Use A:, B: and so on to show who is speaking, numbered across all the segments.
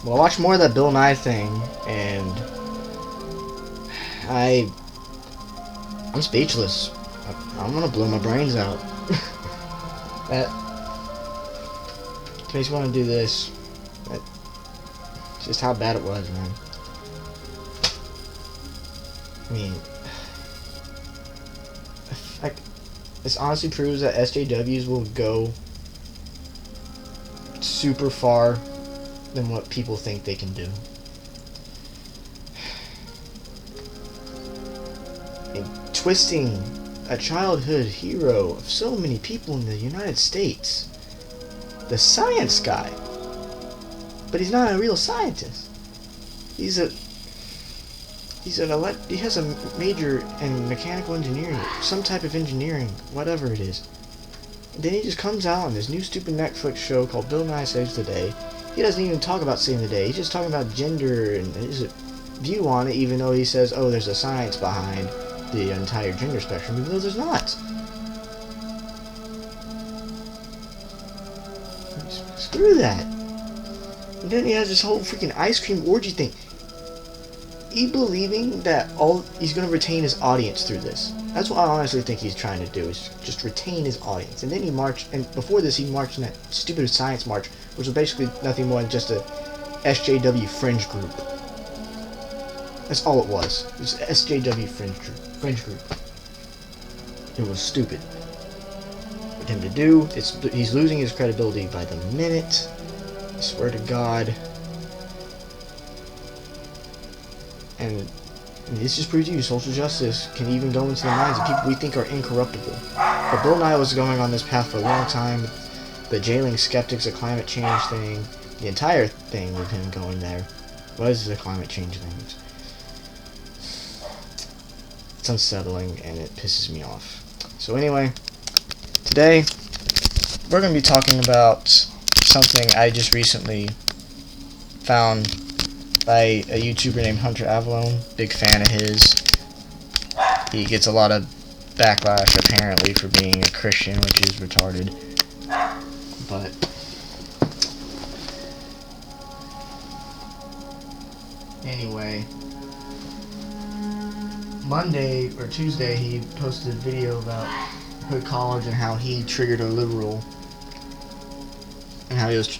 A: Well, I watched more of that Bill Nye thing, and I'm speechless. I'm gonna blow my brains out. That makes me want to do this. Just how bad it was, man. I mean, this honestly proves that SJWs will go super far than what people think they can do. And twisting a childhood hero of so many people in the United States, the science guy, but he's not a real scientist. He has a major in mechanical engineering, some type of engineering, whatever it is. And then he just comes out on this new stupid Netflix show called Bill Nye Saves the Day. He doesn't even talk about saving the day. He's just talking about gender and his view on it, even though he says, oh, there's a science behind the entire gender spectrum, even though there's not. Screw that. And then he has this whole freaking ice cream orgy thing. He believing that he's going to retain his audience through this. That's what I honestly think he's trying to do, is just retain his audience. And then he marched, and before this he marched in that stupid science march, which was basically nothing more than just a SJW fringe group. That's all it was. It was an SJW fringe group. It was stupid for him to do. He's losing his credibility by the minute. I swear to God. And this just proves to you social justice can even go into the minds of people we think are incorruptible. But Bill Nye was going on this path for a long time. The jailing skeptics, a climate change thing, the entire thing with him going there was the climate change thing. It's unsettling and it pisses me off. So anyway, today we're going to be talking about something I just recently found by a YouTuber named Avallone. Big fan of his. He gets a lot of backlash apparently for being a Christian, which is retarded. But anyway, Monday or Tuesday he posted a video about Hood College and how he triggered a liberal and how he was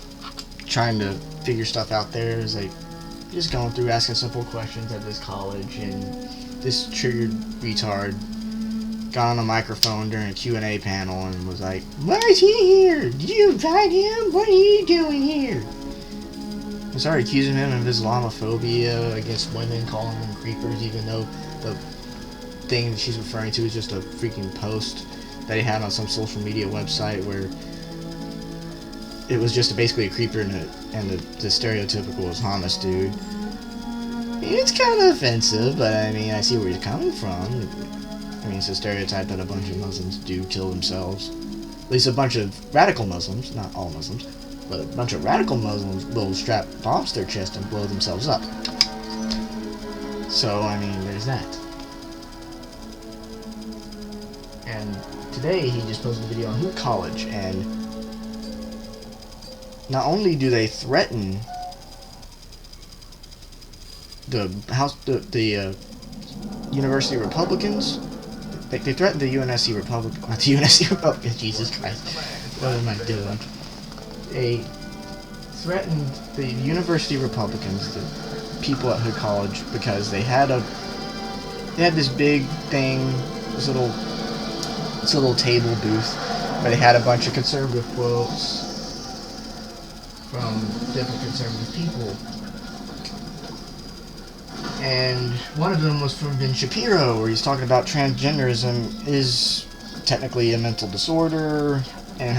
A: trying to figure stuff out there. It was like just going through asking simple questions at this college, and this triggered retard got on a microphone during a Q&A panel and was like, "Why is he here? Did you invite him? What are you doing here?" I started accusing him of Islamophobia against women, calling them creepers, even though the thing that she's referring to is just a freaking post that he had on some social media website where it was just basically a creeper and the stereotypical Islamist dude. I mean, it's kind of offensive, but I mean, I see where he's coming from. I mean, it's a stereotype that a bunch of Muslims do kill themselves. At least a bunch of radical Muslims, not all Muslims, but a bunch of radical Muslims will strap bombs to their chest and blow themselves up. So, I mean, there's that. And today he just posted a video on Hood College, and not only do they threaten the University Republicans, they threatened the UNSC Republicans, not the UNSC Republicans, Jesus Christ, what am I doing? They threatened the University Republicans, the people at Hood College, because they had this big thing, this little table booth, where they had a bunch of conservative quotes from different conservative people. And one of them was from Shapiro, where he's talking about transgenderism is technically a mental disorder, and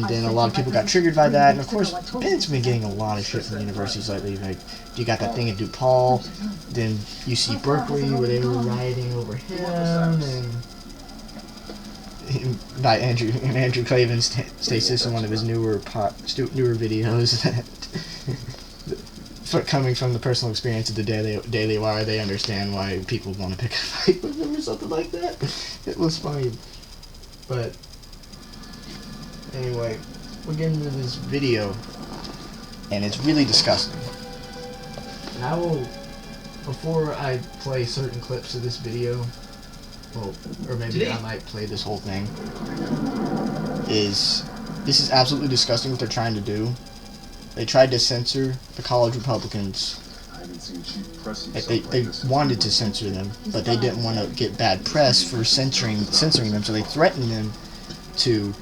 A: then a lot of people got triggered by that. And of course, Ben's been getting a lot of shit from the universities lately. Like, you got that thing in DePaul, then UC Berkeley, where they were rioting over him, and by Andrew Clavin states this in one of his newer videos that coming from the personal experience of the Daily Wire, they understand why people want to pick a fight with him or something like that. It was funny. But anyway, we're getting into this video, and it's really disgusting. I will, before I play certain clips of this video, well, or maybe I might play this whole thing, this is absolutely disgusting what they're trying to do. They tried to censor the college Republicans. They wanted to censor them, but they didn't want to get bad press for censoring them, so they threatened them to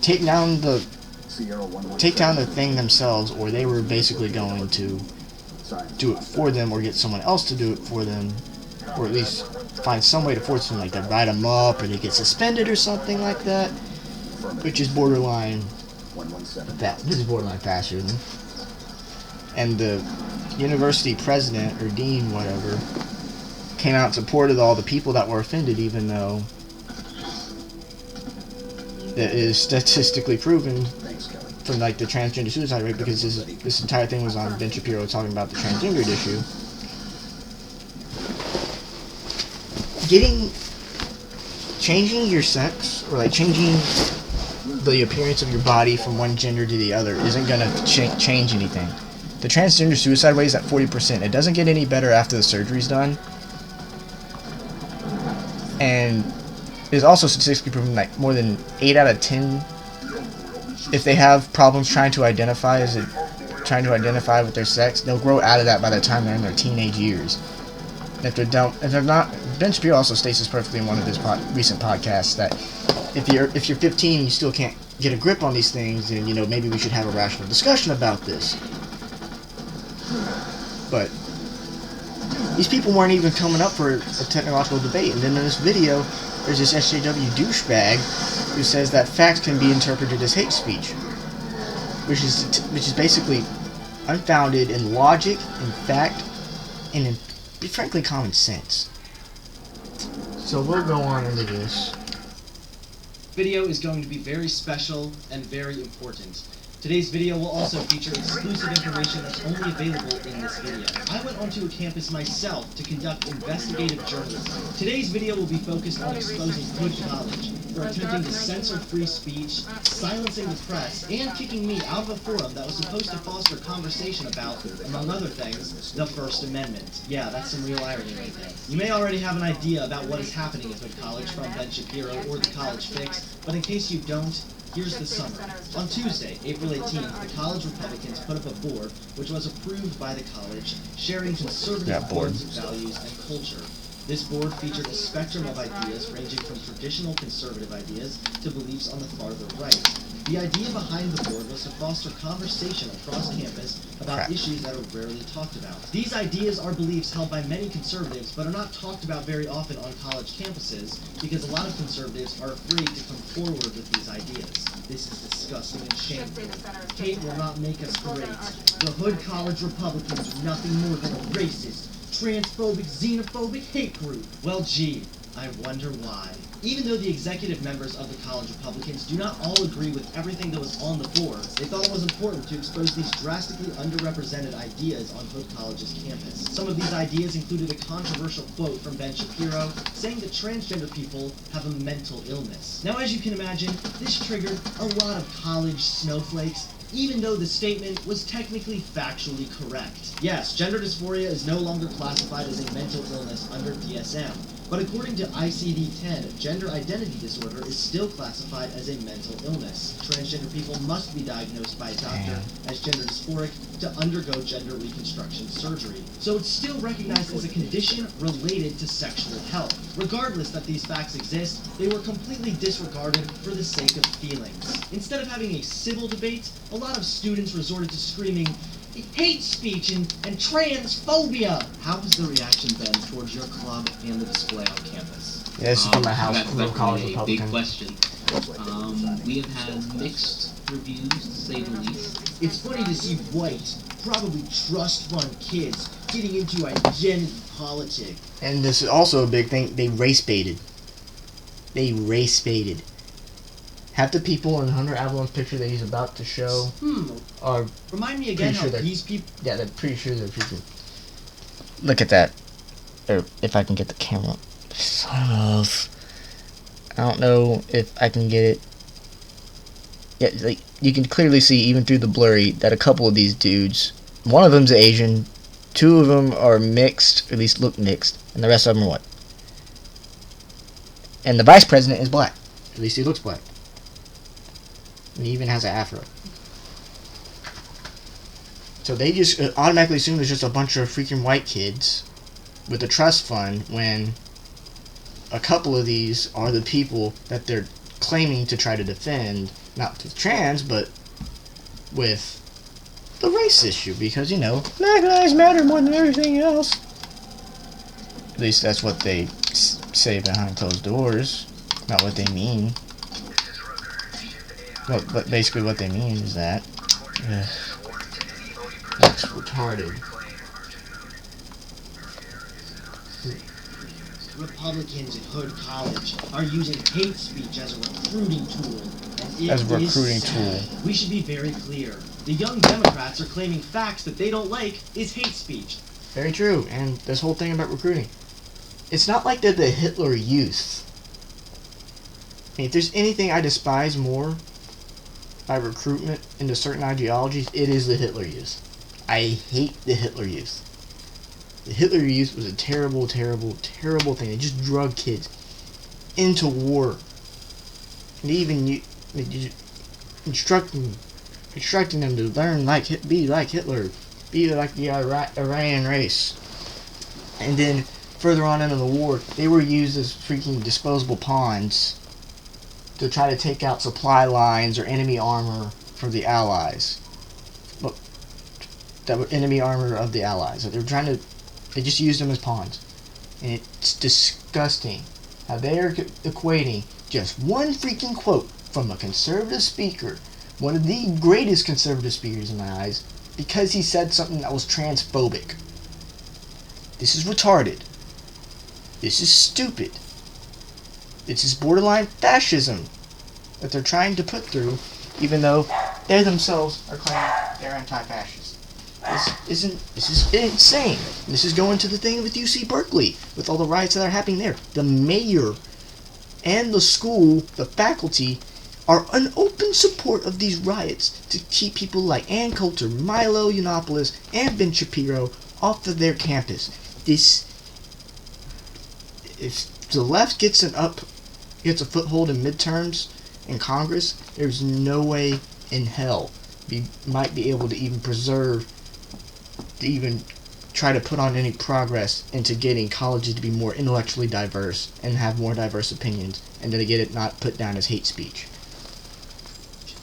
A: take down the thing themselves, or they were basically going to do it for them, or get someone else to do it for them, or at least find some way to force them, like to write them up, or they get suspended or something like that, which is borderline fascism. And the university president or dean, whatever, came out and supported all the people that were offended, even though it is statistically proven from like the transgender suicide rate, because this entire thing was on Ben Shapiro talking about the transgendered issue. Changing your sex, or like changing the appearance of your body from one gender to the other, isn't going to change anything. The transgender suicide rate is at 40%. It doesn't get any better after the surgery's done. And it's also statistically proven like more than 8 out of 10, if they have problems trying to identify with their sex, they'll grow out of that by the time they're in their teenage years. And if they're not, Ben Shapiro also states this perfectly in one of his recent podcasts, that if you're 15 and you still can't get a grip on these things, then maybe we should have a rational discussion about this. But these people weren't even coming up for a technological debate, and then in this video, there's this SJW douchebag who says that facts can be interpreted as hate speech, which is basically unfounded in logic, in fact, and in frankly common sense. So we'll go on into this.
B: Video is going to be very special and very important. Today's video will also feature exclusive information that's only available in this video. I went onto a campus myself to conduct investigative journalism. Today's video will be focused on exposing Hood College for attempting to censor free speech, silencing the press, and kicking me out of a forum that was supposed to foster conversation about, among other things, the First Amendment. Yeah, that's some real irony right there. You may already have an idea about what is happening at Hood College from Ben Shapiro or the College Fix, but in case you don't, here's the summary. On Tuesday, April 18th, the college Republicans put up a board which was approved by the college, sharing conservative boards of values and culture. This board featured a spectrum of ideas ranging from traditional conservative ideas to beliefs on the farther right. The idea behind the board was to foster conversation across campus about issues that are rarely talked about. These ideas are beliefs held by many conservatives, but are not talked about very often on college campuses because a lot of conservatives are afraid to come forward with these ideas. This is disgusting and shameful. Hate will not make us great. The Hood College Republicans are nothing more than a racist, transphobic, xenophobic hate group. Well, gee, I wonder why. Even though the executive members of the college Republicans do not all agree with everything that was on the board, they thought it was important to expose these drastically underrepresented ideas on Hood College's campus. Some of these ideas included a controversial quote from Ben Shapiro saying that transgender people have a mental illness. Now, as you can imagine, this triggered a lot of college snowflakes, even though the statement was technically factually correct. Yes, gender dysphoria is no longer classified as a mental illness under DSM, but according to ICD-10, gender identity disorder is still classified as a mental illness. Transgender people must be diagnosed by a doctor as gender dysphoric to undergo gender reconstruction surgery. So it's still recognized as a condition related to sexual health. Regardless that these facts exist, they were completely disregarded for the sake of feelings. Instead of having a civil debate, a lot of students resorted to screaming hate speech and transphobia. How has the reaction been towards your club and the display on campus?
A: Yeah, this is from my house.
C: That's definitely a big question. We have had mixed reviews, to say the least.
B: It's funny to see white, probably trust fund kids getting into identity politics.
A: And this is also a big thing. They race baited. Half the people in Hunter Avallone's picture that he's about to show are
B: Remind me again how these people...
A: Yeah, they're pretty sure they're people. Look at that. Or if I can get the camera. Son of... I don't know if I can get it. Yeah, like, you can clearly see, even through the blurry, that a couple of these dudes one of them's Asian, two of them are mixed, at least look mixed, and the rest of them are white. And the vice president is black. At least he looks black. And he even has an afro. So they just automatically assume there's just a bunch of freaking white kids with a trust fund when a couple of these are the people that they're claiming to try to defend, not with trans, but with the race issue, because, you know, Black Lives Matter more than everything else. At least that's what they say behind closed doors, not what they mean. Well, but basically what they mean is that. That's retarded.
B: Republicans at Hood College are using hate speech as a recruiting tool. And
A: As a recruiting tool.
B: We should be very clear. The young Democrats are claiming facts that they don't like is hate speech.
A: Very true, and this whole thing about recruiting. It's not like they're the Hitler Youth. I mean, if there's anything I despise more by recruitment into certain ideologies, it is the Hitler Youth. I hate the Hitler Youth. The Hitler Youth was a terrible, terrible, terrible thing. They just drug kids into war. And even instructing them to learn be like Hitler, be like the Aryan race. And then further on into the war, they were used as freaking disposable pawns to try to take out supply lines or enemy armor for the Allies. But that were enemy armor of the Allies. They just used them as pawns. And it's disgusting how they are equating just one freaking quote from a conservative speaker, one of the greatest conservative speakers in my eyes, because he said something that was transphobic. This is retarded. This is stupid. This is borderline fascism that they're trying to put through, even though they themselves are claiming they're anti-fascist. This is insane. This is going to the thing with UC Berkeley, with all the riots that are happening there. The mayor and the school, the faculty, are in open support of these riots to keep people like Ann Coulter, Milo Yiannopoulos, and Ben Shapiro off of their campus. If the left gets a foothold in midterms in Congress, there's no way in hell we might be able to even try to put on any progress into getting colleges to be more intellectually diverse and have more diverse opinions, and to get it not put down as hate speech.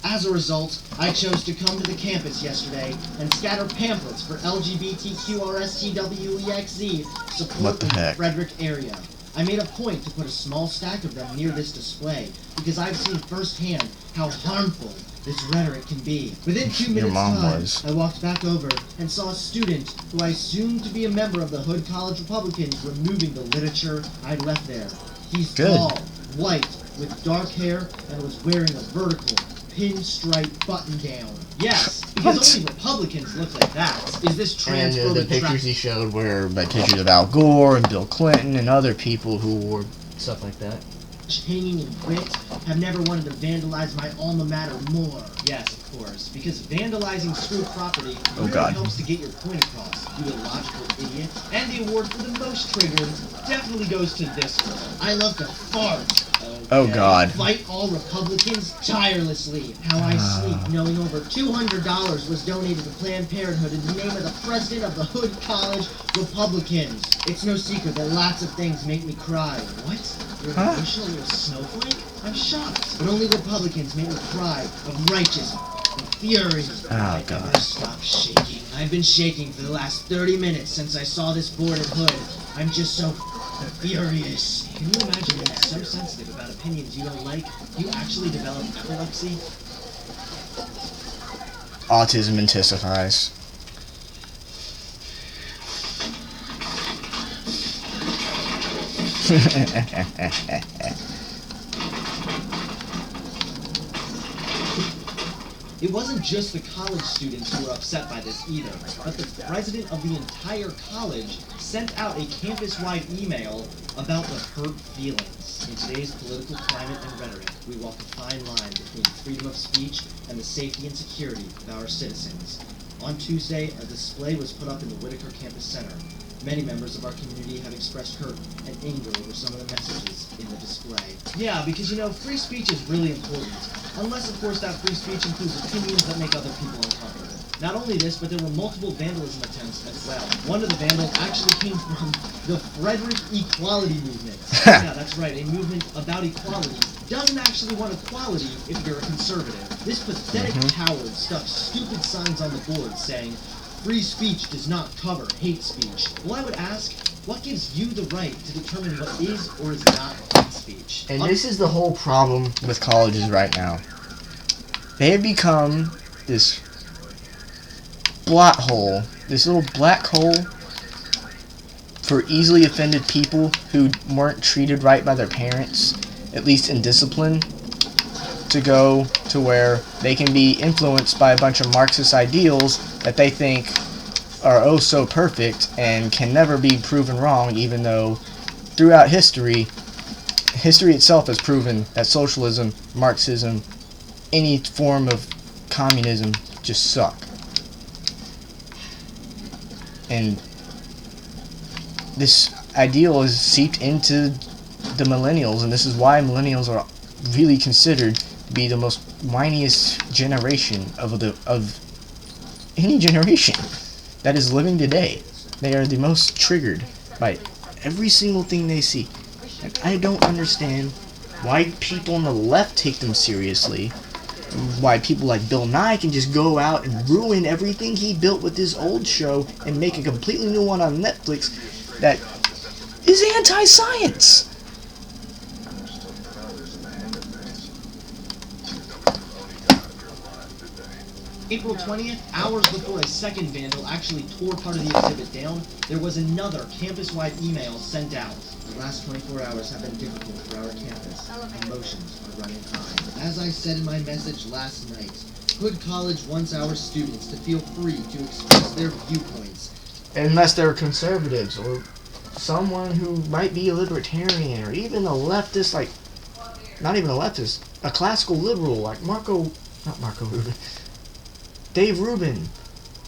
B: As a result, I chose to come to the campus yesterday and scatter pamphlets for LGBTQRSTWEXZ supporting the Frederick area. I made a point to put a small stack of them near this display because I've seen firsthand how harmful this rhetoric can be. Within 2 minutes time, I walked back over and saw a student who I assumed to be a member of the Hood College Republicans removing the literature I'd left there. He's tall, white, with dark hair, and was wearing a vertical pinstripe button down. Yes, because only Republicans look like that. Is this transphobic?
A: And the pictures he showed were pictures of Al Gore and Bill Clinton and other people who wore stuff like that.
B: Hanging in wit have never wanted to vandalize my alma mater more. Yes, of course, because vandalizing school property really helps to get your point across, you illogical idiot. And the award for the most triggered definitely goes to this one. I love to fart.
A: Oh God.
B: Fight all Republicans tirelessly. How I sleep knowing over $200 was donated to Planned Parenthood in the name of the president of the Hood College Republicans. It's no secret that lots of things make me cry. What? You're an emotional little snowflake? I'm shocked. But only Republicans make me cry of righteous fury.
A: Oh God.
B: Never stop shaking. I've been shaking for the last 30 minutes since I saw this board at Hood. I'm just so furious. Can you imagine being so sensitive about opinions you don't like, you actually develop epilepsy?
A: Autism intensifies.
B: It wasn't just the college students who were upset by this either, but the president of the entire college sent out a campus-wide email about the hurt feelings. In today's political climate and rhetoric, we walk a fine line between freedom of speech and the safety and security of our citizens. On Tuesday, a display was put up in the Whitaker Campus Center. Many members of our community have expressed hurt and anger over some of the messages in the display. Yeah, because free speech is really important. Unless, of course, that free speech includes opinions that make other people uncomfortable. Not only this, but there were multiple vandalism attempts as well. One of the vandals actually came from the Frederick Equality Movement. Yeah, that's right, a movement about equality. Doesn't actually want equality if you're a conservative. This pathetic coward stuck stupid signs on the board saying, "Free speech does not cover hate speech." Well, I would ask, what gives you the right to determine what is or is not hate speech?
A: And this is the whole problem with colleges right now. They have become this blot hole, this little black hole for easily offended people who weren't treated right by their parents, at least in discipline, to go to where they can be influenced by a bunch of Marxist ideals that they think are oh so perfect and can never be proven wrong, even though throughout history itself has proven that socialism, Marxism, any form of communism just suck. And this ideal is seeped into the millennials, and this is why millennials are really considered to be the most whiniest generation of any generation that is living today. They are the most triggered by every single thing they see. And I don't understand why people on the left take them seriously. Why people like Bill Nye can just go out and ruin everything he built with his old show and make a completely new one on Netflix that is anti-science.
B: April 20th, hours before a second vandal actually tore part of the exhibit down, there was another campus-wide email sent out. The last 24 hours have been difficult for our campus. Emotions are running high. As I said in my message last night, Hood College wants our students to feel free to express their viewpoints.
A: Unless they're conservatives or someone who might be a libertarian or even a leftist, like, not even a leftist, a classical liberal like Dave Rubin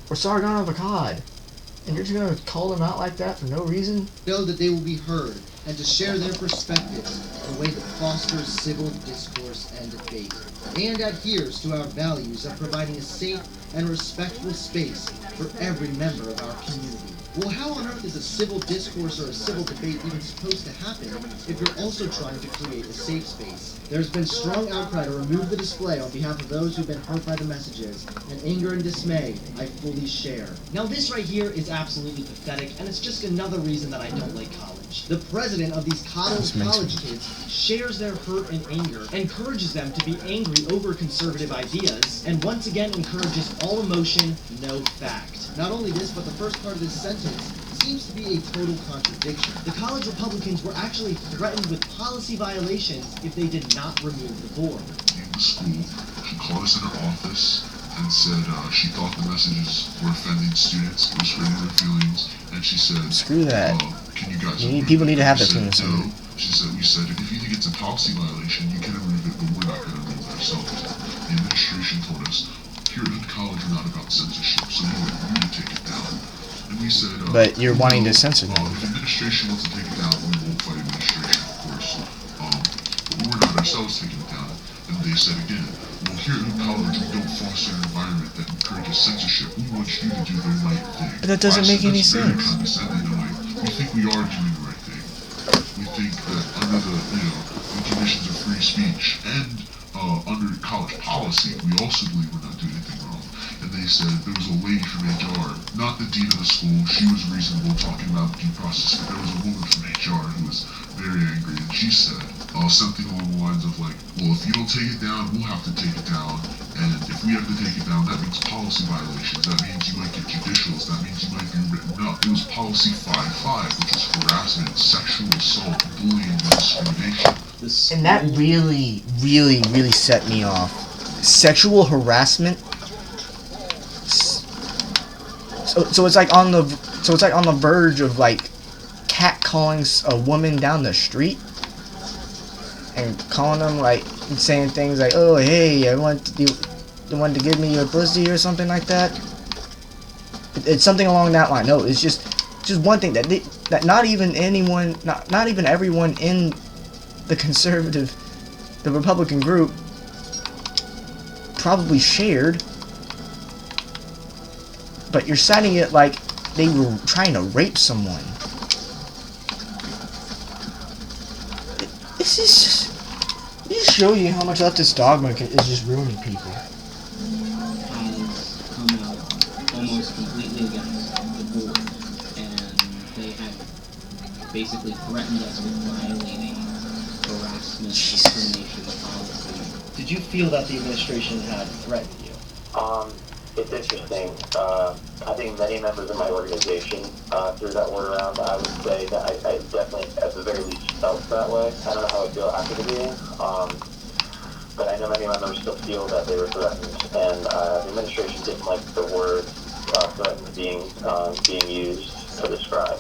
A: or Sargon of Akkad. And you're just going to call them out like that for no reason?
B: Know that they will be heard and to share their perspectives in a way that fosters civil discourse and debate and adheres to our values of providing a safe and respectful space for every member of our community. Well, how on earth is a civil discourse or a civil debate even supposed to happen if you're also trying to create a safe space? There's been strong outcry to remove the display on behalf of those who've been hurt by the messages, and anger and dismay I fully share. Now this right here is absolutely pathetic, and it's just another reason that I don't like college. The president of these college kids shares their hurt and anger, encourages them to be angry over conservative ideas, and once again encourages all emotion, no fact. Not only this, but the first part of this sentence seems to be a total contradiction. The college Republicans were actually threatened with policy violations if they did not remove the board.
D: In the school, she called us in her office and said she thought the messages were offending students, it was hurting their feelings, and she said,
A: screw that.
D: Can you guys
A: people need to have their
D: feelings.
A: feelings.
D: No. She said, we said, if you think it's a policy violation, you can remove it, but we're not going to remove it ourselves. The administration told us, here at Hood College, we're not about censorship, so we want you to take it down. And we said,
A: but you're wanting to censor them.
D: If administration wants to take it down, we won't fight administration, of course. But we were not ourselves taking it down. And they said again, well, here at Hood College, we don't foster an environment that encourages censorship. We want you to do the right thing.
A: But that doesn't make any sense.
D: Very condescending, and we think we are doing the right thing. We think that under the conditions of free speech and under college policy, we also believe we're not doing anything wrong. And they said there was a lady from HR, not the dean of the school, she was reasonable talking about due process, but there was a woman from HR who was very angry, and she said something along the lines of like, well, if you don't take it down, we'll have to take it down, and if we have to take it down, that means policy violations, that means you might get judicials, that means you might be written up. It was policy 5-5, which is harassment, sexual assault, bullying, and discrimination.
A: And that really, really, really set me off. Sexual harassment. So it's like on the verge of like catcalling a woman down the street and calling them like and saying things like, oh hey, you want to give me your pussy or something like that. It's something along that line. No, it's just one thing that not even everyone in the Republican group probably shared. But you're citing it like they were trying to rape someone. This just show you how much leftist dogma is just ruining people.
C: Has come out almost completely against the board, and they have basically threatened us with violating harassment, discrimination policy.
B: Did you feel that the administration had threatened you?
E: It's interesting. I think many members of my organization threw that word around. I would say that I definitely, at the very least, felt that way. I don't know how I feel after the meeting, but I know many of my members still feel that they were threatened, and the administration didn't like the word threatened being used to describe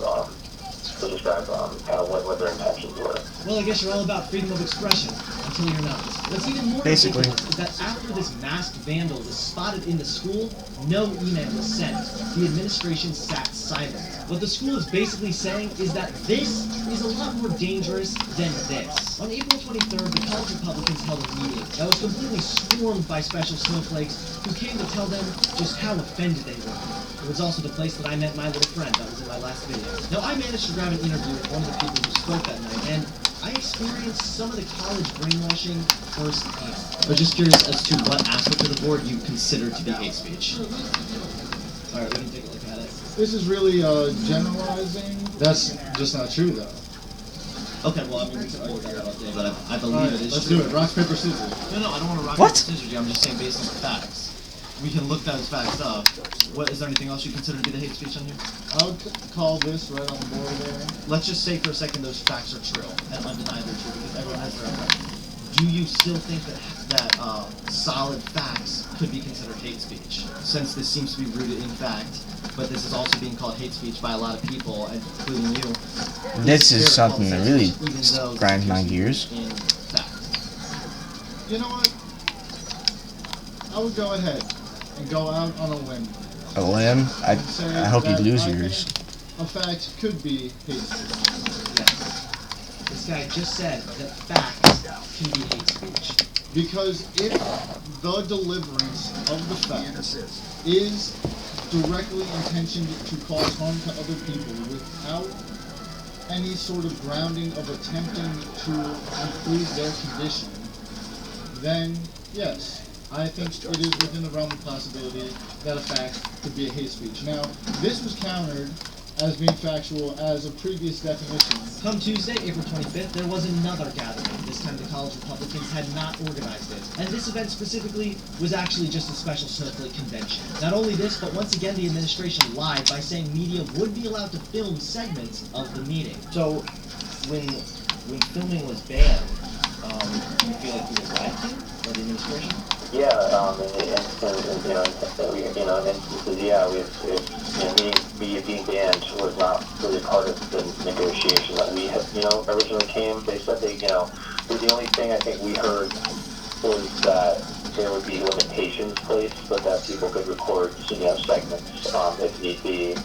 E: kind of what their intentions were.
B: Well, I guess you're all about freedom of expression until you're not. What's even more ridiculous is that after this masked vandal was spotted in the school, no email was sent. The administration sat silent. What the school is basically saying is that this is a lot more dangerous than this. On April 23rd, the college Republicans held a meeting that was completely swarmed by special snowflakes who came to tell them just how offended they were. It was also the place that I met my little friend that was in my last video. Now, I managed to grab an interview with one of the people who spoke that night, and I experienced some of the college brainwashing firsthand.
F: I was just curious as to what aspect of the board you consider to be hate speech.
B: Alright, we can take a look at it.
G: This is really generalizing. That's just not true, though.
B: Okay, well, I mean, we can argue that all day,
F: But I believe it is
G: Let's
F: true.
G: do it. Rock, paper, scissors.
F: No, I don't want to rock,
A: What?
F: paper, scissors you. I'm just saying based on the facts. We can look those facts up. What is there anything else you consider to be the hate speech on here?
G: I'll call this right on the board there.
F: Let's just say for a second those facts are true and undeniably true because everyone has their own opinion. Do you still think that solid facts could be considered hate speech? Since this seems to be rooted in fact, but this is also being called hate speech by a lot of people, including you.
A: This is something that really
F: even though
A: grinds my gears.
F: in fact.
G: You know what? I would go ahead and go out on a limb.
A: A limb? I
G: and say
A: hope you
G: that
A: lose
G: I
A: yours.
G: think a fact could be hate speech.
B: Yes. This guy just said that facts can be hate speech.
G: Because if the deliverance of the fact is directly intentioned to cause harm to other people without any sort of grounding of attempting to improve their condition, then yes, I think it is within the realm of possibility that a fact could be a hate speech. Now, this was countered as being factual as a previous definition.
B: Come Tuesday, April 25th, there was another gathering. This time the college Republicans had not organized it. And this event specifically was actually just a special snowflake convention. Not only this, but once again the administration lied by saying media would be allowed to film segments of the meeting.
H: So, when filming was banned, do you feel like you were lied to by the administration?
E: Yeah, in instances, yeah, media being banned was not really part of the negotiation that we had, originally came. They said the only thing I think we heard was that there would be limitations placed, but that people could record, segments, if need be,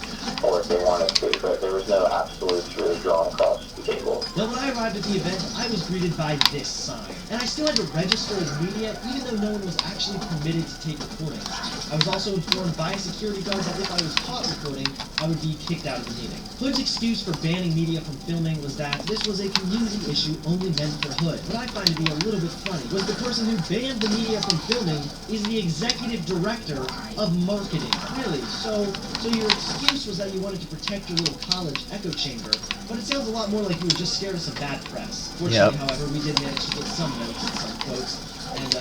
E: or if they wanted to, but there was no absolutes really drawn across the table.
B: Now when I arrived at the event, I was greeted by this sign. And I still had to register as media, even though no one was actually permitted to take recordings. I was also informed by a security guard that if I was caught recording, I would be kicked out of the meeting. Hood's excuse for banning media from filming was that this was a community issue only meant for Hood. What I find to be a little bit funny was the person who banned the media from filming is the executive director of marketing. Really? So your excuse was that you wanted to protect your little college echo chamber, but it sounds a lot more like you were just scared of some bad press. Fortunately, however, we did manage to get some notes and some quotes, and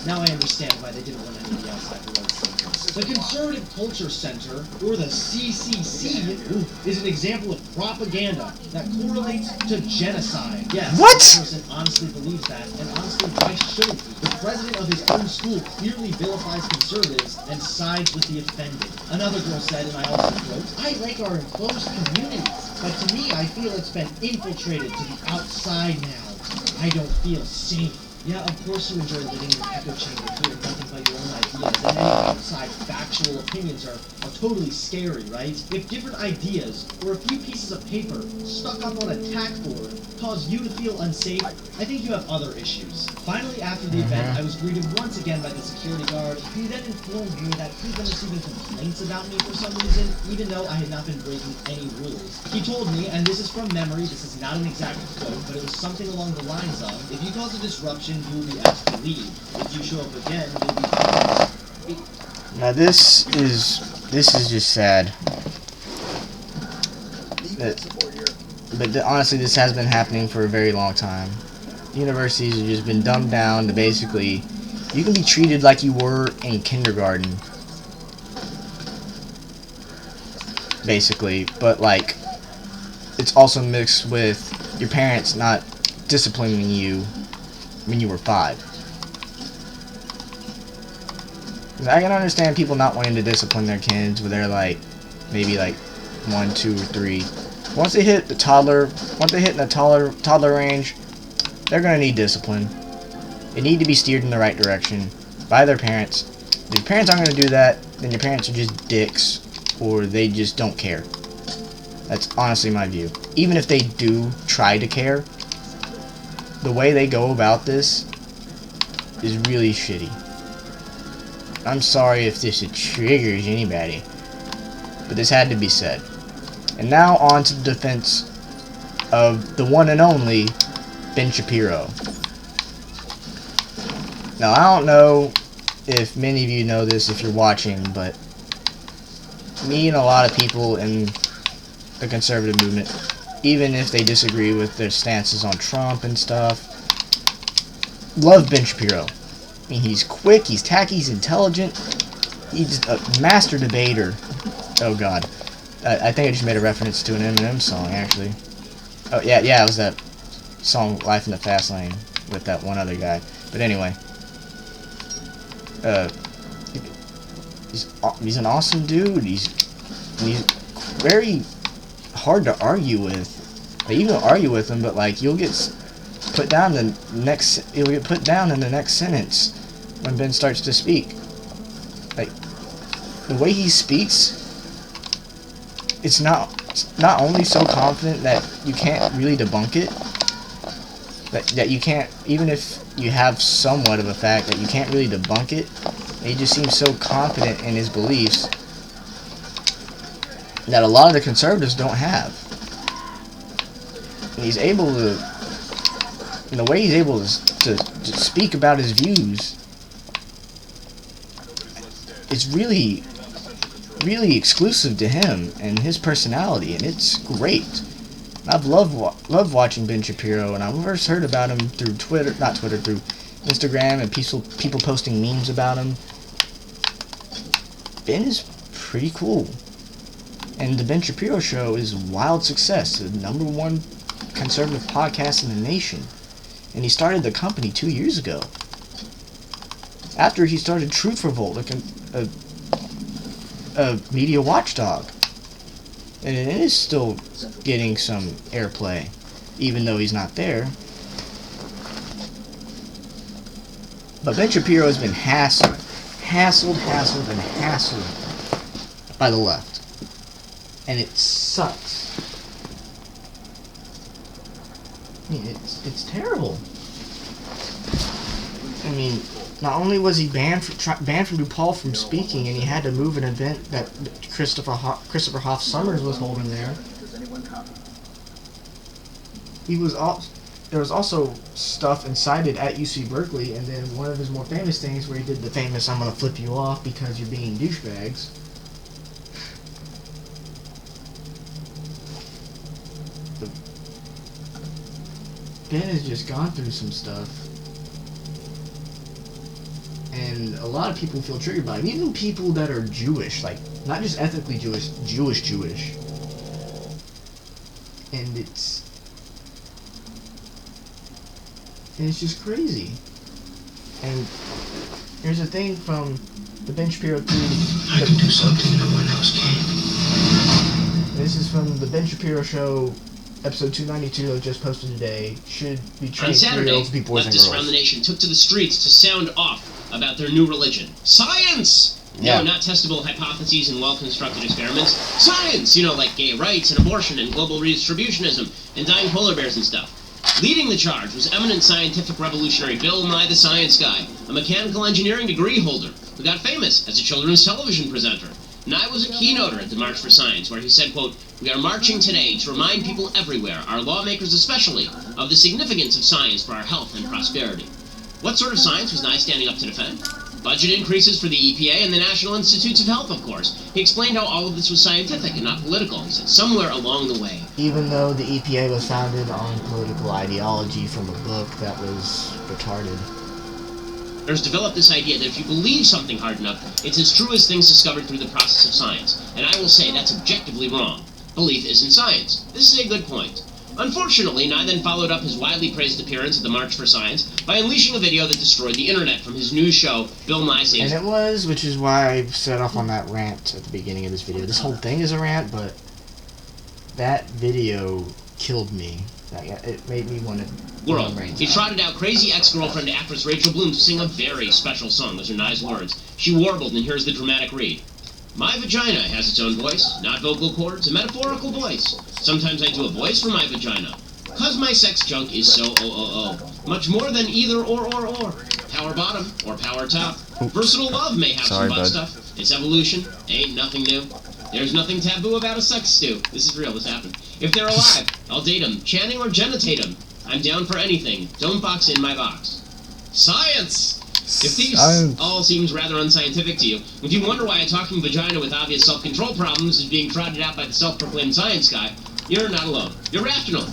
B: now I understand why they didn't want any of the outside world secrets. The Conservative Culture Center, or the CCC, is an example of propaganda that correlates to genocide. Yes,
A: What?
B: this person honestly believes that, and honestly, why shouldn't he? The president of his own school clearly vilifies conservatives and sides with the offended. Another girl said, and I also quote, "I like our enclosed community, but to me, I feel it's been infiltrated to the outside now. I don't feel safe." Yeah, of course you enjoy living in an echo chamber, hearing nothing but your own ideas that any outside factual opinions are totally scary, right? If different ideas or a few pieces of paper stuck up on a tack board cause you to feel unsafe, I think you have other issues. Finally, after the event, I was greeted once again by the security guard, who then informed me that he'd been receiving complaints about me for some reason, even though I had not been breaking any rules. He told me, and this is from memory, this is not an exact quote, but it was something along the lines of, if you cause a disruption, you will be asked to leave. If you show up again, you'll be...
A: Now this is just sad. But honestly, this has been happening for a very long time. Universities have just been dumbed down to basically, you can be treated like you were in kindergarten, basically, but like, it's also mixed with your parents not disciplining you when you were 5. 'Cause I can understand people not wanting to discipline their kids when they're like, maybe like 1, 2, or 3. Once they hit the toddler, once they hit in the toddler range, they're gonna need discipline. They need to be steered in the right direction by their parents. If your parents aren't gonna do that, then your parents are just dicks, or they just don't care. That's honestly my view. Even if they do try to care, the way they go about this is really shitty. I'm sorry if this triggers anybody, but this had to be said. And now on to the defense of the one and only Ben Shapiro. Now I don't know if many of you know this if you're watching, but me and a lot of people in the conservative movement, even if they disagree with their stances on Trump and stuff, love Ben Shapiro. I mean, he's quick, he's tacky, he's intelligent, he's a master debater. Oh god. I think I just made a reference to an Eminem song, actually. Oh, yeah, it was that song, Life in the Fast Lane, with that one other guy. But anyway. He's an awesome dude. He's very hard to argue with. Like, you can argue with him, but like, you'll get put down in the next sentence when Ben starts to speak. Like, the way he speaks, it's not only so confident that you can't really debunk it, that you can't, even if you have somewhat of a fact, that you can't really debunk it. He just seems so confident in his beliefs that a lot of the conservatives don't have. And he's able to, and the way he's able to speak about his views, it's really exclusive to him and his personality, and it's great. I've loved watching Ben Shapiro, and I first heard about him through through Instagram and people posting memes about him. Ben is pretty cool, and the Ben Shapiro Show is a wild success, the #1 conservative podcast in the nation, and he started the company 2 years ago. After he started Truth Revolt, a media watchdog, and it is still getting some airplay, even though he's not there. But Ben Shapiro has been hassled by the left, and it sucks. I mean, it's terrible. I mean, not only was he banned from DePaul from speaking, and he had to move an event that Christopher Hoff Summers was holding there. There was also stuff incited at UC Berkeley, and then one of his more famous things where he did the famous "I'm gonna flip you off because you're being douchebags." Ben has just gone through some stuff, and a lot of people feel triggered by it. Even people that are Jewish, like not just ethnically Jewish, Jewish. And it's just crazy. And here's a thing from the Ben Shapiro theory.
I: I can do something no one else can.
A: This is from the Ben Shapiro Show, episode 292 that was just posted today. Should be trained 3-year-olds to be boys and girls.
J: Leftists around the nation took to the streets to sound off about their new religion. Science!
A: Yeah.
J: No, not testable hypotheses and well-constructed experiments. Science! You know, like gay rights and abortion and global redistributionism and dying polar bears and stuff. Leading the charge was eminent scientific revolutionary Bill Nye the Science Guy, a mechanical engineering degree holder who got famous as a children's television presenter. Nye was a keynoter at the March for Science, where he said, quote, "We are marching today to remind people everywhere, our lawmakers especially, of the significance of science for our health and prosperity." What sort of science was Nye standing up to defend? Budget increases for the EPA and the National Institutes of Health, of course. He explained how all of this was scientific and not political. He said, somewhere along the way.
A: Even though the EPA was founded on political ideology from a book that was retarded.
J: There's developed this idea that if you believe something hard enough, it's as true as things discovered through the process of science. And I will say that's objectively wrong. Belief isn't science. This is a good point. Unfortunately, Nye then followed up his widely praised appearance at the March for Science by unleashing a video that destroyed the internet from his news show, Bill Nye Saves...
A: And it was, which is why I set off on that rant at the beginning of this video. This whole thing is a rant, but that video killed me. It made me want to...
J: world. He trotted out crazy ex-girlfriend actress Rachel Bloom to sing a very special song. Those are Nye's words. She warbled, and here's the dramatic read. "My vagina has its own voice, not vocal cords, a metaphorical voice. Sometimes I do a voice for my vagina. 'Cause my sex junk is so much more than either or. Power bottom or power top. Versatile love may have some butt stuff. It's evolution, ain't nothing new. There's nothing taboo about a sex stew." This is real, this happened. "If they're alive, I'll date 'em, Channing or genitate 'em. I'm down for anything. Don't box in my box." Science! If these all seems rather unscientific to you, if you wonder why a talking vagina with obvious self-control problems is being trotted out by the self-proclaimed science guy, you're not alone. You're rational.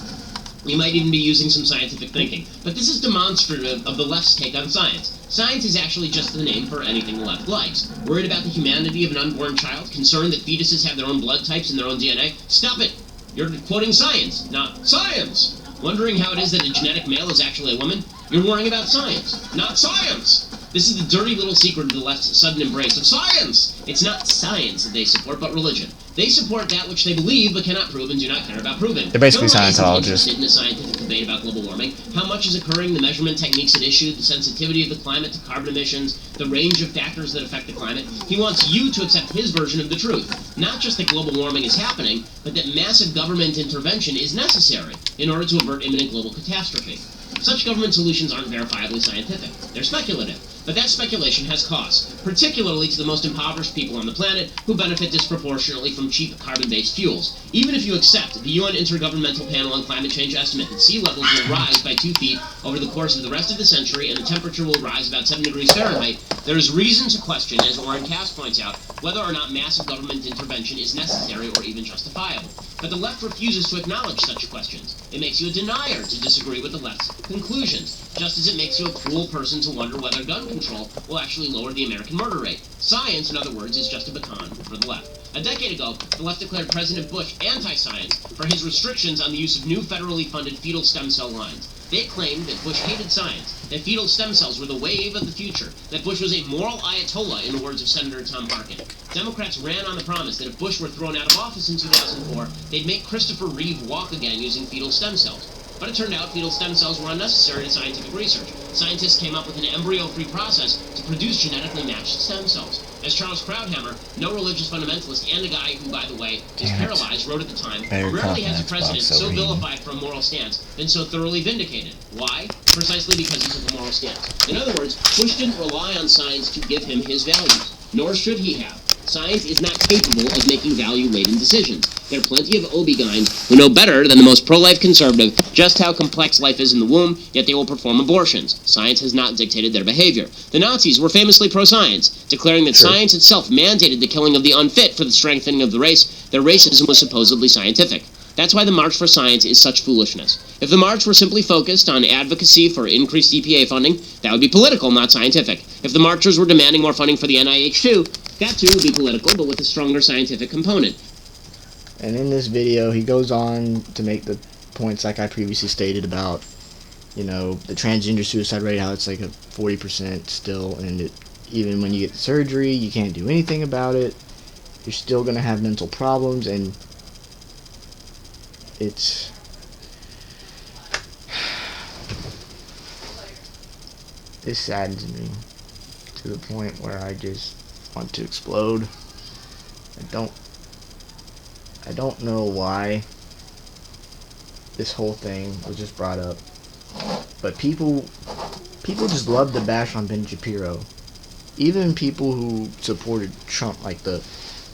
J: You might even be using some scientific thinking. But this is demonstrative of the left's take on science. Science is actually just the name for anything the left likes. Worried about the humanity of an unborn child? Concerned that fetuses have their own blood types and their own DNA? Stop it! You're quoting science, not science! Wondering how it is that a genetic male is actually a woman? You're worrying about science, not science! This is the dirty little secret of the left's sudden embrace of science! It's not science that they support, but religion. They support that which they believe but cannot prove and do not care about proving.
A: They're basically
J: Bill Nye isn't
A: Scientologists.
J: interested in a scientific debate about global warming, how much is occurring, the measurement techniques at issue, the sensitivity of the climate to carbon emissions, the range of factors that affect the climate. He wants you to accept his version of the truth. Not just that global warming is happening, but that massive government intervention is necessary in order to avert imminent global catastrophe. Such government solutions aren't verifiably scientific. They're speculative. But that speculation has costs, particularly to the most impoverished people on the planet who benefit disproportionately from cheap carbon-based fuels. Even if you accept the UN Intergovernmental Panel on Climate Change estimate that sea levels will rise by 2 feet over the course of the rest of the century and the temperature will rise about 7 degrees Fahrenheit, there is reason to question, as Oren Cass points out, whether or not massive government intervention is necessary or even justifiable. But the left refuses to acknowledge such questions. It makes you a denier to disagree with the left's conclusions, just as it makes you a cruel person to wonder whether gun control will actually lower the American murder rate. Science, in other words, is just a baton for the left. A decade ago, the left declared President Bush anti-science for his restrictions on the use of new federally funded fetal stem cell lines. They claimed that Bush hated science, that fetal stem cells were the wave of the future, that Bush was a moral ayatollah, in the words of Senator Tom Harkin. Democrats ran on the promise that if Bush were thrown out of office in 2004, they'd make Christopher Reeve walk again using fetal stem cells. But it turned out fetal stem cells were unnecessary to scientific research. Scientists came up with an embryo-free process to produce genetically matched stem cells. As Charles Krauthammer, no religious fundamentalist and a guy who, by the way, is paralyzed, wrote at the time, rarely has a president so vilified for a moral stance been so thoroughly vindicated. Why? Precisely because he took a moral stance. In other words, Bush didn't rely on science to give him his values, nor should he have. Science is not capable of making value-laden decisions. There are plenty of OB-GYNs who know better than the most pro-life conservative just how complex life is in the womb, yet they will perform abortions. Science has not dictated their behavior. The Nazis were famously pro-science, declaring that science itself mandated the killing of the unfit for the strengthening of the race. Their racism was supposedly scientific. That's why the March for Science is such foolishness. If the march were simply focused on advocacy for increased EPA funding, that would be political, not scientific. If the marchers were demanding more funding for the NIH too, that too would be political, but with a stronger scientific component.
A: And in this video, he goes on to make the points like I previously stated about, you know, the transgender suicide rate, how it's like a 40% still, and even when you get surgery, you can't do anything about it. You're still going to have mental problems, and it saddens me to the point where I just want to explode. I don't know why this whole thing was just brought up, but people just love to bash on Ben Shapiro. Even people who supported Trump, like the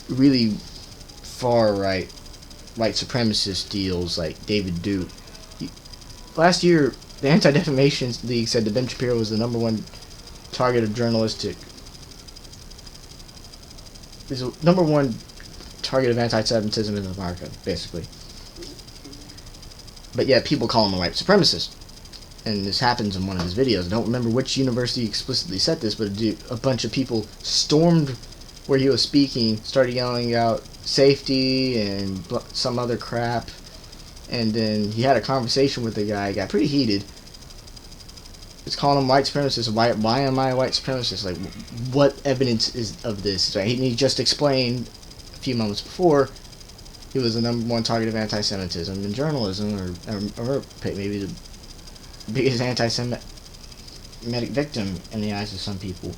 A: really far right white supremacist deals like David Duke. Last year, the Anti-Defamation League said that Ben Shapiro was the #1 target of is the #1 target of anti-Semitism in America, basically. But yet people call him a white supremacist. And this happens in one of his videos. I don't remember which university explicitly said this, but a bunch of people stormed where he was speaking, started yelling out safety and some other crap. And then he had a conversation with the guy, got pretty heated. It's calling him white supremacist. Why am I a white supremacist? Like, what evidence is of this? Right? He just explained a few moments before he was the #1 target of anti-Semitism in journalism, or maybe the biggest anti-Semitic victim in the eyes of some people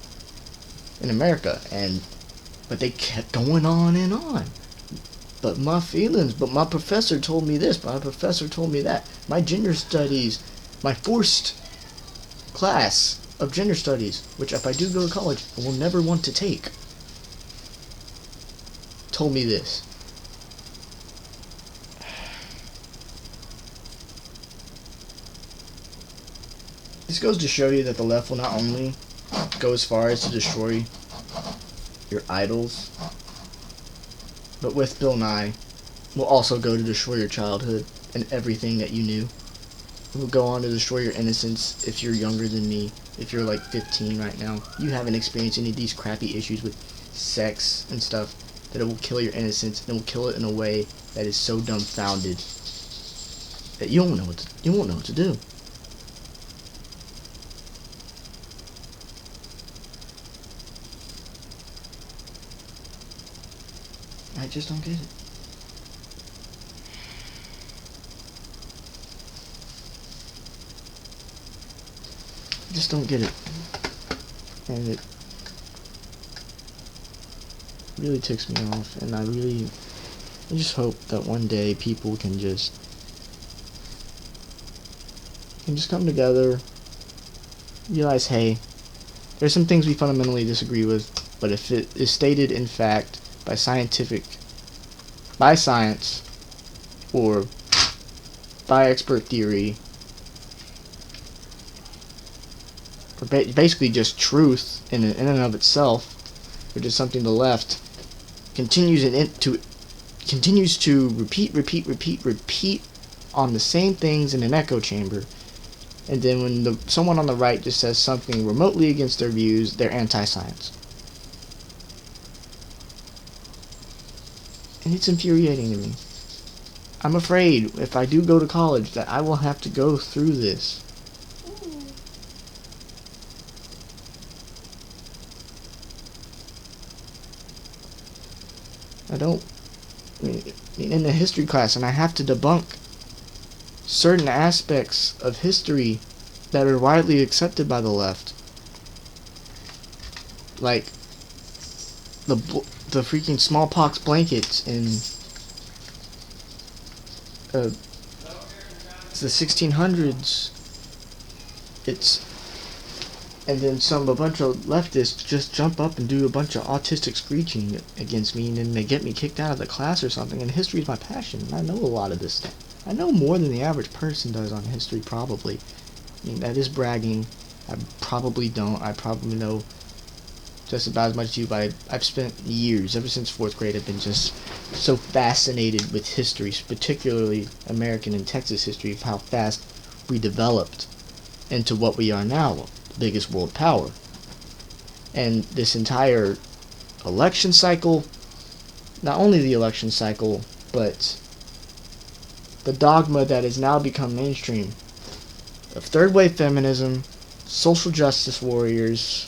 A: in America. But they kept going on and on. But my feelings, but my professor told me this, my professor told me that. My gender studies, my forced class of gender studies, which if I do go to college, I will never want to take, told me this. This goes to show you that the left will not only go as far as to destroy your idols, but with Bill Nye, will also go to destroy your childhood and everything that you knew. It will go on to destroy your innocence if you're younger than me. If you're like 15 right now, you haven't experienced any of these crappy issues with sex and stuff, that it will kill your innocence, and it will kill it in a way that is so dumbfounded that you won't know what to do. I just don't get it. I just don't get it. And it really ticks me off. And I just hope that one day people can just come together, realize, hey, there's some things we fundamentally disagree with, but if it is stated in fact by science, or by expert theory, or basically just truth in and of itself, which is something the left continues to repeat on the same things in an echo chamber, and then when someone on the right just says something remotely against their views, they're anti-science. And it's infuriating to me. I'm afraid if I do go to college that I will have to go through this. In the history class, and I have to debunk certain aspects of history that are widely accepted by the left. Like the freaking smallpox blankets in the 1600s. And then a bunch of leftists just jump up and do a bunch of autistic screeching against me, and then they get me kicked out of the class or something. And history is my passion, and I know a lot of this stuff. I know more than the average person does on history, probably. I mean, that is bragging. I probably don't. I probably know just about as much as you, but I've spent years, ever since 4th grade, I've been just so fascinated with history, particularly American and Texas history, of how fast we developed into what we are now, the biggest world power. And this entire election cycle, not only the election cycle, but the dogma that has now become mainstream of third wave feminism, social justice warriors,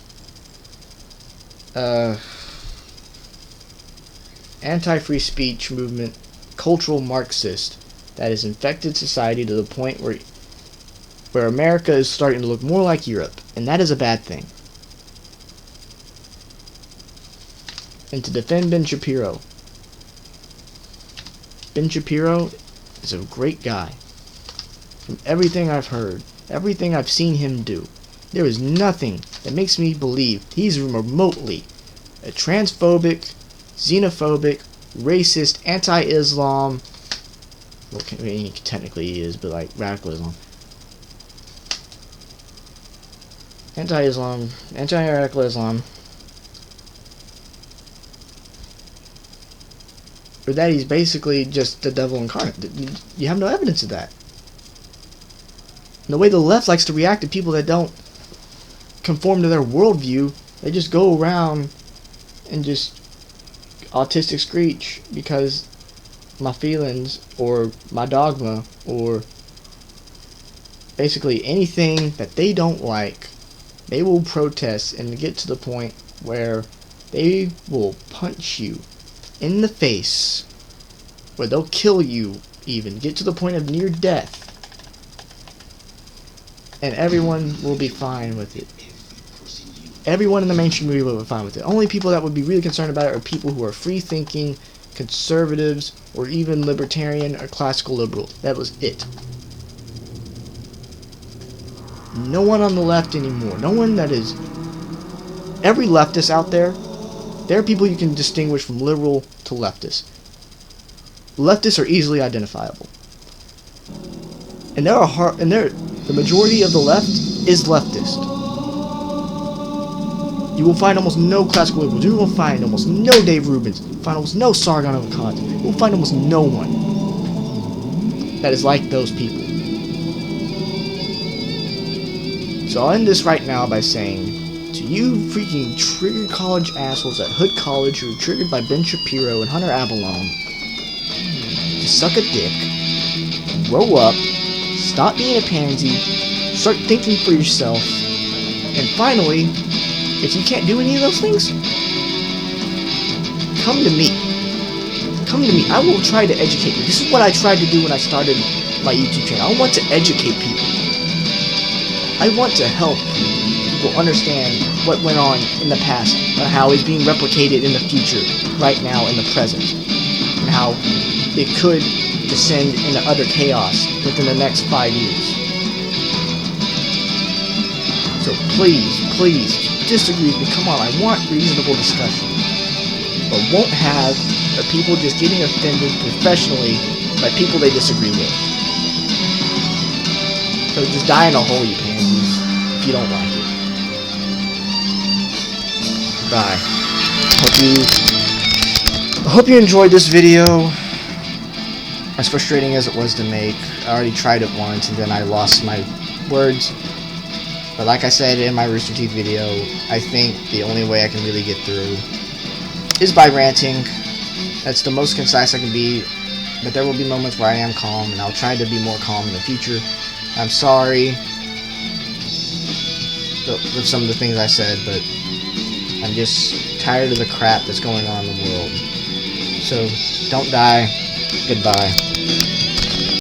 A: anti-free speech movement, cultural Marxist, that has infected society to the point where America is starting to look more like Europe, and that is a bad thing. and to defend Ben Shapiro. Ben Shapiro is a great guy. From everything I've heard, everything I've seen him do, there is nothing that makes me believe he's remotely a transphobic, xenophobic, racist, anti-Islam, well, technically he is, but like radical Islam. Anti-Islam, anti-radical Islam, or that he's basically just the devil incarnate. You have no evidence of that. And the way the left likes to react to people that don't conform to their worldview, they just go around and just autistic screech because my feelings or my dogma or basically anything that they don't like, they will protest and get to the point where they will punch you in the face, where they'll kill you, even get to the point of near death, and everyone will be fine with it. Everyone in the mainstream media will be fine with it. Only people that would be really concerned about it are people who are free-thinking, conservatives, or even libertarian or classical liberal. That was it. No one on the left anymore. No one that is... Every leftist out there, there are people you can distinguish from liberal to leftist. Leftists are easily identifiable. And the majority of the left is leftist. You will find almost no classical liberals. You will find almost no Dave Rubins. You will find almost no Sargon of Akkad. You will find almost no one that is like those people. So I'll end this right now by saying, to you freaking triggered college assholes at Hood College who are triggered by Ben Shapiro and Hunter Avallone, just suck a dick, grow up, stop being a pansy, start thinking for yourself, and finally, if you can't do any of those things, come to me. Come to me. I will try to educate you. This is what I tried to do when I started my YouTube channel. I want to educate people. I want to help people understand what went on in the past and how it's being replicated in the future, right now in the present, and how it could descend into utter chaos within the next 5 years. So please, please, disagree with me. Come on, I want reasonable discussion. But won't have people just getting offended professionally by people they disagree with. So just die in a hole, you pansies, if you don't like it. Bye. I hope you enjoyed this video. As frustrating as it was to make, I already tried it once and then I lost my words. But like I said in my Rooster Teeth video, I think the only way I can really get through is by ranting. That's the most concise I can be, but there will be moments where I am calm, and I'll try to be more calm in the future. I'm sorry with some of the things I said, but I'm just tired of the crap that's going on in the world. So, don't die. Goodbye.